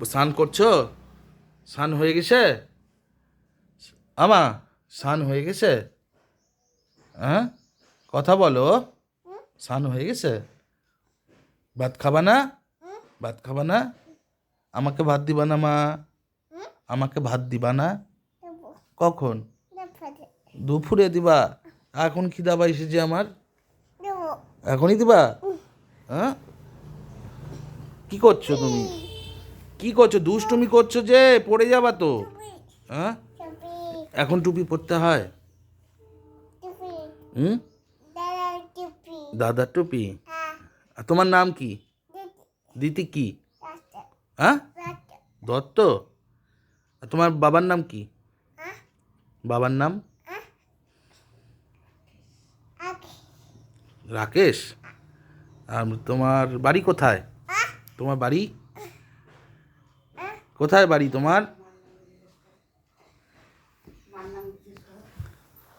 স্নান করছো? স্নান হয়ে গেছে? আমা, স্নান হয়ে গেছে? হ্যাঁ, কথা বলো। স্নান হয়ে গেছে? ভাত খাবা না? ভাত খাবা না? আমাকে ভাত দিবা না মা? আমাকে ভাত দিবা না? কখন? দুপুরে দিবা? এখন খিদা পাইছে যে আমার। এখনই দিবা? হ্যাঁ, কি করছো তুমি? কি করছো? দুষ্টুমি করছো যে, পড়ে যাবা তো। হ্যাঁ, এখন টুপি পরতে হয়? হুম, দাদার টুপি। আর তোমার নাম কি? দিতি কি? হ্যাঁ, দত্ত। আর তোমার বাবার নাম কি? বাবার নাম? রাকেশ। আর তোমার বাড়ি কোথায়? তোমার বাড়ি কোথায়? বাড়ি তোমার?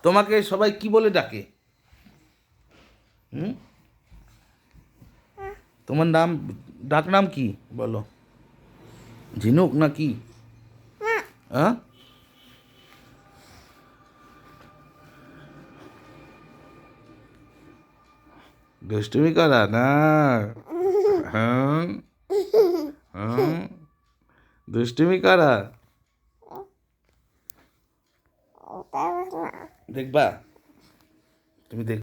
তোমাকে সবাই কি বলে ডাকে? হুম, তোমার নাম, ডাক নাম কি বলো? ঝিনুক নাকি? হ্যাঁ, দুষ্টুমি করা না? হ্যাঁ, হ্যাঁ, দুষ্টুমি করা। দেখবা? তুমি দেখ।